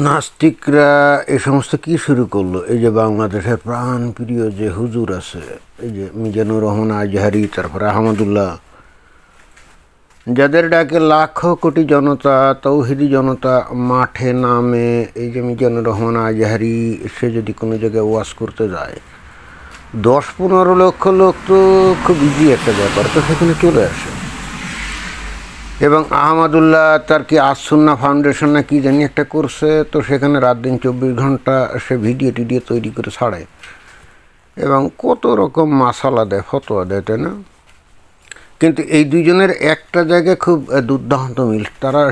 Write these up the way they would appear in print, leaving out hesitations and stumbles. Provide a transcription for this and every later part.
নাস্তিকরা এই সমস্ত কি শুরু করলো? এই যে বাংলাদেশের প্রাণ প্রিয় যে হুজুর আছে, এই যে মিজানুর রহমান আজহারি, তারপরে আহমদুল্লাহ, যাদের ডাকে লাখো কোটি জনতা, তৌহিদি জনতা মাঠে নামে। এই যে মিজানুর রহমান আজহারি, সে যদি কোনো জায়গায় ওয়াজ করতে যায়, 10-15 লক্ষ লোক তো খুব ইজি একটা ব্যাপার, তো সেখানে চলে আসে। এবং আহমদুল্লাহ তার কি আসুন্না ফাউন্ডেশন না কি জানি একটা করছে, তো সেখানে রাত দিন 24 ঘন্টা সে ভিডিও টিডিও তৈরি করে ছাড়ে এবং কত রকম মাসালা দেয়, ফতোয়া দেয়, তাই না? কিন্তু এই দুইজনের একটা জায়গায় খুব দুর্দান্ত মিল,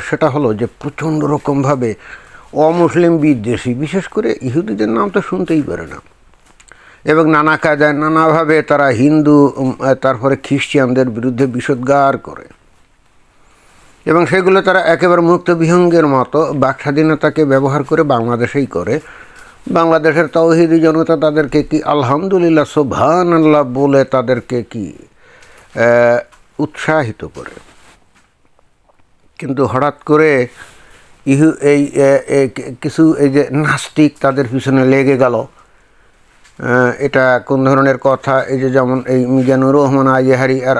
সেটা হলো যে প্রচণ্ড রকমভাবে অমুসলিম বিদ্বেষী, বিশেষ করে ইহুদিদের নাম তো শুনতেই পারে না। এবং নানা কায়দায় নানাভাবে তারা হিন্দু, তারপরে খ্রিস্টানদের বিরুদ্ধে বিষোদ্গার করে এবং সেগুলো তারা একেবারে মুক্ত বিহঙ্গের মতো বাক স্বাধীনতাকে ব্যবহার করে বাংলাদেশেই করে। বাংলাদেশের তাওহীদি জনতা তাদেরকে কি আলহামদুলিল্লাহ সুবহানাল্লাহ বলে তাদেরকে কি উৎসাহিত করে। কিন্তু হঠাৎ করে কিছু এই যে নাস্তিক তাদের পিছনে লেগে গেল। এটা কোন ধরনের কথা? এই যে যেমন এই মিজানুর রহমান আজহারি আর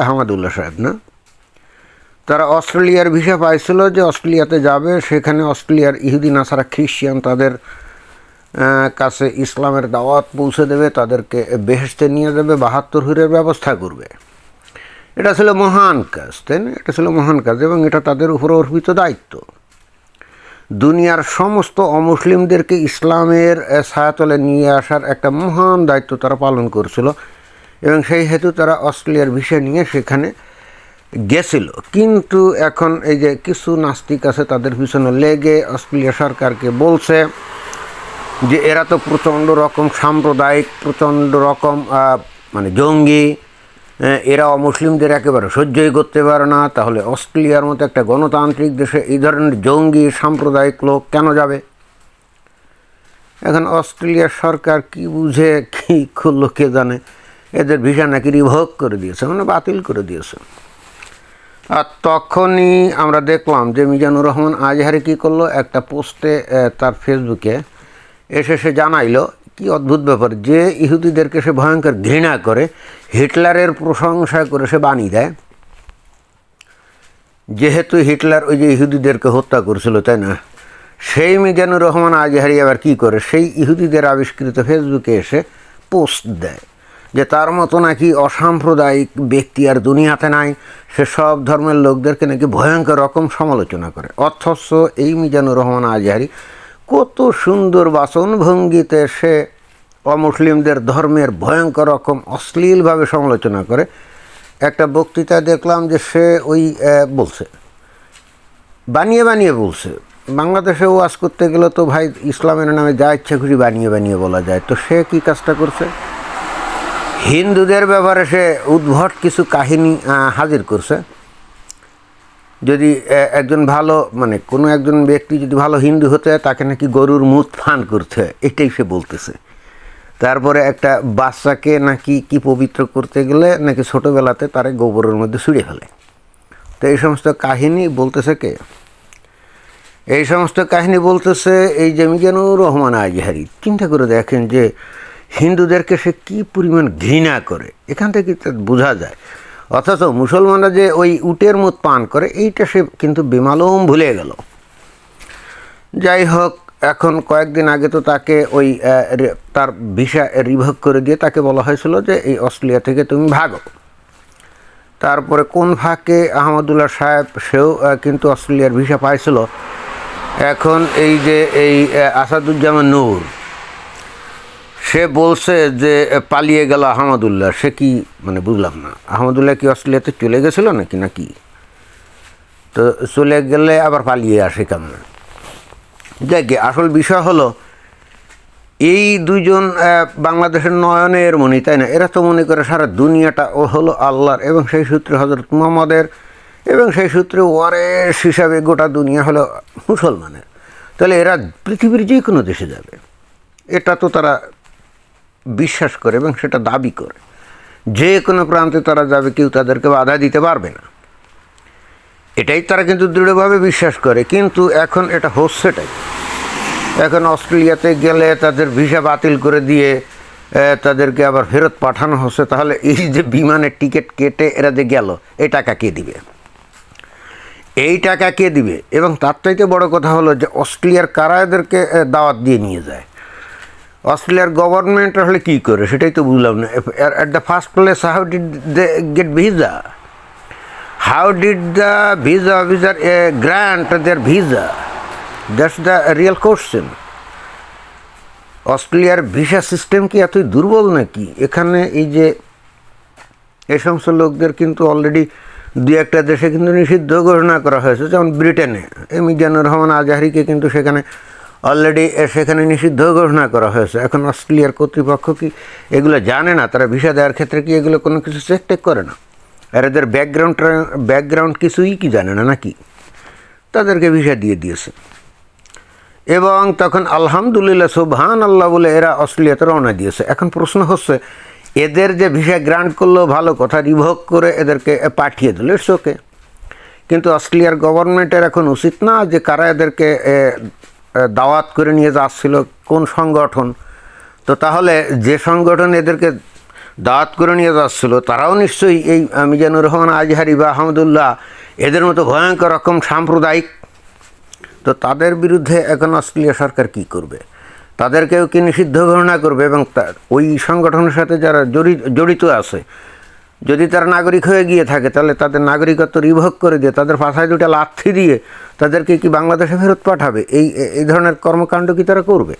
আহমদুল্লাহ সাহেব না, তারা অস্ট্রেলিয়ার ভিসা পাইছিল যে অস্ট্রেলিয়াতে যাবে, সেখানে অস্ট্রেলিয়ার ইহুদি নাসারা খ্রিস্টান তাদের কাছে ইসলামের দাওয়াত পৌঁছে দেবে, তাদেরকে বেহেশতে নিয়ে যাবে, 72 হুরের ব্যবস্থা করবে। এটা ছিল মহান কাজ, তাই না? এটা ছিল মহান কাজ এবং এটা তাদের উপর অর্পিত দায়িত্ব। দুনিয়ার সমস্ত অমুসলিমদেরকে ইসলামের ছায়াতলে নিয়ে আসার একটা মহান দায়িত্ব তারা পালন করছিল এবং সেই হেতু তারা অস্ট্রেলিয়ার ভিসা নিয়ে সেখানে গেছিল। কিন্তু এখন এই যে কিছু নাস্তিক আছে তাদের পিছনে লেগে অস্ট্রেলিয়া সরকারকে বলছে যে এরা তো প্রচণ্ড রকম সাম্প্রদায়িক, প্রচণ্ড রকম মানে জঙ্গি, এরা অমুসলিমদের একেবারে সহ্যই করতে পারে না, তাহলে অস্ট্রেলিয়ার মতো একটা গণতান্ত্রিক দেশে এই ধরনের জঙ্গি সাম্প্রদায়িক লোক কেন যাবে? এখন অস্ট্রেলিয়ার সরকার কি বুঝে কী করলো কে জানে, এদের ভিসা নাকি রিভোক করে দিয়েছে, মানে বাতিল করে দিয়েছে। আর তখনই আমরা দেখলাম যে মিজানুর রহমান আজহারি কী করলো, একটা পোস্টে তার ফেসবুকে এসে সে জানাইলো কি অদ্ভুত ব্যাপার, যে ইহুদিদেরকে সে ভয়ঙ্কর ঘৃণা করে, হিটলারের প্রশংসা করে সে বাণী দেয়। যেহেতু হিটলার ওই যে ইহুদিদেরকে হত্যা করছিল, তাই না? সেই মিজানুর রহমান আজহারি আবার কী করে, সেই ইহুদিদের আবিষ্কৃত ফেসবুকে এসে পোস্ট দেয় যে তার মতো নাকি অসাম্প্রদায়িক ব্যক্তি আর দুনিয়াতে নাই, সে সব ধর্মের লোকদেরকে নাকি ভয়ঙ্কর রকম সমালোচনা করে। অথচ এই মিজানুর রহমান আজহারি কত সুন্দর বাচনভঙ্গিতে সে অমুসলিমদের ধর্মের ভয়ঙ্কর রকম অশ্লীলভাবে সমালোচনা করে। একটা বক্তৃতায় দেখলাম যে সে ওই বলছে, বানিয়ে বানিয়ে বলছে। বাংলাদেশে ওয়াজ করতে গেলে তো ভাই ইসলামের নামে যা ইচ্ছা খুশি বানিয়ে বানিয়ে বলা যায়, তো সে কী কাজটা করছে, হিন্দুদের ব্যাপারে সে উদ্ভট কিছু কাহিনী হাজির করছে। যদি একজন ভালো, মানে কোনো একজন ব্যক্তি যদি ভালো হিন্দু হতে হয়, তাকে নাকি গরুর মুত ফান করতে হয়, এটাই সে বলতেছে। তারপরে একটা বাচ্চাকে নাকি কি পবিত্র করতে গেলে নাকি ছোটোবেলাতে তারে গোবরের মধ্যে ছুঁড়ে ফেলে। তো এই সমস্ত কাহিনী বলতেছে কে? এই সমস্ত কাহিনী বলতেছে এই যে মিজানুর রহমান আজহারি। চিন্তা করে দেখেন যে হিন্দুদেরকে সে কী পরিমাণ ঘৃণা করে, এখান থেকে বোঝা যায়। অথচ মুসলমানরা যে ওই উটের মত পান করে, এইটা সে কিন্তু বেমালুম ভুলে গেল। যাই হোক, এখন কয়েকদিন আগে তো তাকে ওই তার ভিসা রিভোক করে দিয়ে তাকে বলা হয়েছিল যে এই অস্ট্রেলিয়া থেকে তুমি ভাগো। তারপরে কোন ফাঁকে আহমদুল্লাহ সাহেব, সেও কিন্তু অস্ট্রেলিয়ার ভিসা পাইছিল। এখন এই যে এই আসাদুজ্জামান নূর, সে বলছে যে পালিয়ে গেল আহমদুল্লাহ। সে কি, মানে বুঝলাম না, আহমদুল্লাহ কি অস্ট্রেলিয়াতে চলে গেছিল নাকি? তো চলে গেলে আবার পালিয়ে আসে কেমন? যাই কি, আসল বিষয় হলো এই দুইজন বাংলাদেশের নয়নের মণি, তাই না? এরা তো মনে করে সারা দুনিয়াটা ও হলো আল্লাহর এবং সেই সূত্রে হজরত মুহাম্মদের এবং সেই সূত্রে ওয়ারেস হিসাবে গোটা দুনিয়া হলো মুসলমানের। তাহলে এরা পৃথিবীর যে কোনো দেশে যাবে, এটা তো তারা বিশ্বাস করে এবং সেটা দাবি করে। যে কোনো প্রান্তে তারা যাবে, কেউ তাদেরকে বাধা দিতে পারবে না। এটাই তারা কিন্তু দৃঢ়ভাবে বিশ্বাস করে। কিন্তু এখন এটা হচ্ছেটাই, এখন অস্ট্রেলিয়াতে গেলে তাদের ভিসা বাতিল করে দিয়ে তাদেরকে আবার ফেরত পাঠানো হচ্ছে। তাহলে এই যে বিমানের টিকিট কেটে এরা যে গেল, এই টাকা কে দিবে? এই টাকা কে দিবে? এবং তার চাইতে বড় কথা হলো যে অস্ট্রেলিয়ার কারা এদেরকে দাওয়াত দিয়ে নিয়ে যায়? অস্ট্রেলিয়ার গভর্নমেন্ট আসলে কী করে সেটাই তো বুঝলাম না। At the first place, how did they get visa? How did the visa officer grant their visa? That's the real question. অস্ট্রেলিয়ার ভিসা সিস্টেম কি এতই দুর্বল নাকি? এখানে এই যে এই সমস্ত লোকদের কিন্তু অলরেডি দু একটা দেশে কিন্তু নিষিদ্ধ ঘোষণা করা হয়েছে, যেমন ব্রিটেনে মিজানুর রহমান আজহারিকে কিন্তু সেখানে অলরেডি সেখানে নিষিদ্ধ ঘোষণা করা হয়েছে। এখন অস্ট্রেলিয়ার কর্তৃপক্ষ কি এগুলো জানে না? তারা ভিসা দেওয়ার ক্ষেত্রে কি এগুলো কোনো কিছু চেক টেক করে না? আর এদের ব্যাকগ্রাউন্ড কিছুই কি জানে না নাকি? তাদেরকে ভিসা দিয়ে দিয়েছে এবং তখন আলহামদুলিল্লাহ সুবহান আল্লাহ বলে এরা অস্ট্রেলিয়াতে রওনা দিয়েছে। এখন প্রশ্ন হচ্ছে, এদের যে ভিসা গ্রান্ট করলো ভালো কথা, রিভোক করে এদেরকে পাঠিয়ে দিল, ইটস ওকে। কিন্তু অস্ট্রেলিয়ার গভর্নমেন্টের এখন উচিত না যে কারা এদেরকে দাওয়াত করে নিয়ে যাচ্ছিল, কোন সংগঠন? তো তাহলে যে সংগঠন এদেরকে দাওয়াত করে নিয়ে যাচ্ছিল তারাও নিশ্চয়ই এই মিজানুর রহমান আজহারি বা আহমদুল্লাহ এদের মতো ভয়ঙ্কর রকম সাম্প্রদায়িক। তো তাদের বিরুদ্ধে এখন অস্ট্রেলিয়া সরকার কি করবে? তাদেরকেও কি নিষিদ্ধ ঘোষণা করবে? এবং ওই সংগঠনের সাথে যারা জড়িত আছে, যদি তারা নাগরিক হয়ে গিয়ে থাকে তাহলে তাদের নাগরিকত্ব রিভোক করে দিয়ে তাদের পাশায় দুটা লাথি দিয়ে তাদেরকে কি বাংলাদেশে ফেরত পাঠাবে? এই ধরনের কর্মকাণ্ড কি তারা করবে?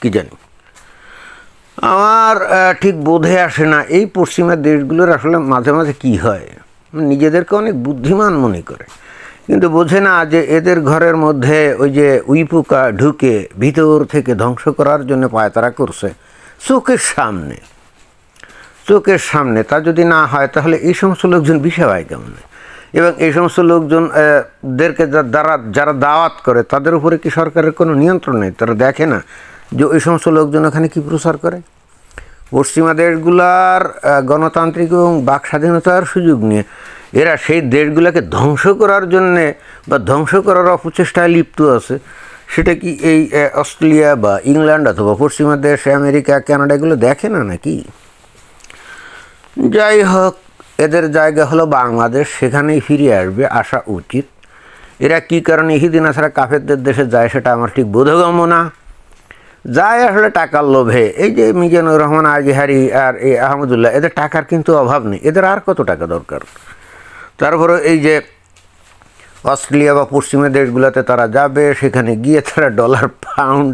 কি জানি, আমার ঠিক বোধে আসে না। এই পশ্চিমা দেশগুলোর আসলে মাঝে মাঝে কী হয়, নিজেদেরকে অনেক বুদ্ধিমান মনে করে, কিন্তু বোঝে না যে এদের ঘরের মধ্যে ওই যে উইপোকা ঢুকে ভিতর থেকে ধ্বংস করার জন্য পায়তারা করছে চোখের সামনে। তা যদি না হয় তাহলে এই সমস্ত লোকজন ভিসা পায় কেমন? এবং এই সমস্ত লোকজনদেরকে যারা দাওয়াত করে তাদের উপরে কি সরকারের কোনো নিয়ন্ত্রণ নেই? তারা দেখে না যে ওই সমস্ত লোকজন ওখানে কী প্রচার করে? পশ্চিমা দেশগুলার গণতান্ত্রিক এবং বাক স্বাধীনতার সুযোগ নিয়ে এরা সেই দেশগুলোকে ধ্বংস করার জন্যে বা ধ্বংস করার অপচেষ্টায় লিপ্ত আছে। সেটা কি এই অস্ট্রেলিয়া বা ইংল্যান্ড অথবা পশ্চিমা দেশ আমেরিকা কানাডা এগুলো দেখে না নাকি? যাই হোক, এদের জায়গা হলো বাংলাদেশ, সেখানেই ফিরে আসা উচিত। এরা কী কারণে ইহুদিন আসারা কাফেরদের দেশে যায় সেটা আমার ঠিক বোধগম্য না। যায় আসলে টাকার লোভে। এই যে মিজানুর রহমান আজহারি আর এই আহমদুল্লাহ, এদের টাকার কিন্তু অভাব নেই, এদের আর কত টাকা দরকার? তারপরে এই যে অস্ট্রেলিয়া বা পশ্চিমা দেশগুলোতে তারা যাবে, সেখানে গিয়ে তারা ডলার পাউন্ড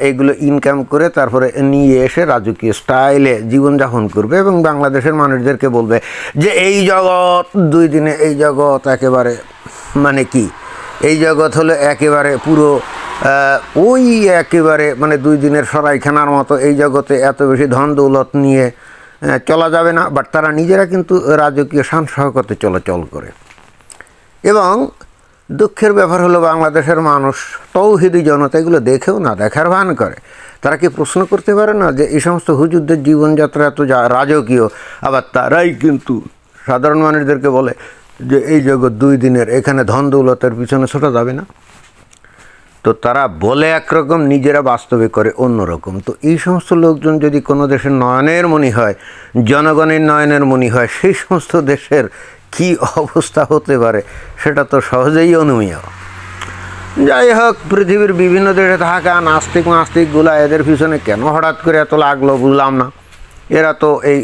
এইগুলো ইনকাম করে তারপরে নিয়ে এসে রাজকীয় স্টাইলে জীবনযাপন করবে এবং বাংলাদেশের মানুষদেরকে বলবে যে এই জগৎ 2 দিনে, এই জগৎ একেবারে মানে কি, এই জগৎ হলো একেবারে পুরো ওই একেবারে মানে 2 দিনের সরাইখানার মতো। এই জগতে এত বেশি ধন দৌলত নিয়ে চলা যাবে না। বাট তারা নিজেরা কিন্তু রাজকীয় শান শওকতে চলাচল করে। এবং দুঃখের ব্যাপার হলো বাংলাদেশের মানুষ, তৌহিদি জনতা, এগুলো দেখেও না দেখার ভান করে। তারা কি প্রশ্ন করতে পারে না যে এই সমস্ত হুজুরদের জীবনযাত্রা এত রাজকীয়, আবার তারাই কিন্তু সাধারণ মানুষদেরকে বলে যে এই জগৎ 2 দিনের, এখানে ধন দৌলতের পিছনে ছোটা যাবে না। তো তারা বলে একরকম, নিজেরা বাস্তবে করে অন্যরকম। তো এই সমস্ত লোকজন যদি কোনো দেশের নয়নের মণি হয়, জনগণের নয়নের মণি হয়, সেই সমস্ত দেশের কি অবস্থা হতে পারে সেটা তো সহজেই অনুমেয়। যাই হোক, পৃথিবীর বিভিন্ন দেশে থাকা নাস্তিকগুলা এদের পিছনে কেন হঠাৎ করে এত লাগলো বুঝলাম না। এরা তো এই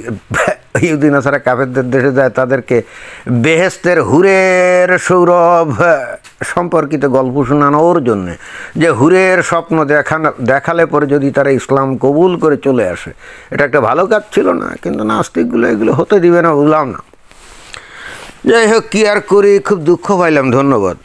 ইহুদিন আসারা কাফেরদের দেশে যায় তাদেরকে বেহেস্তের হুরের সৌরভ সম্পর্কিত গল্প শোনানোর জন্যে, যে হুরের স্বপ্ন দেখালে পরে যদি তারা ইসলাম কবুল করে চলে আসে, এটা একটা ভালো কাজ ছিল না? কিন্তু নাস্তিকগুলো এগুলো হতে দিবে না, বুঝলাম না। যাই হোক, কি আর করি, খুব দুঃখ পাইলাম। ধন্যবাদ।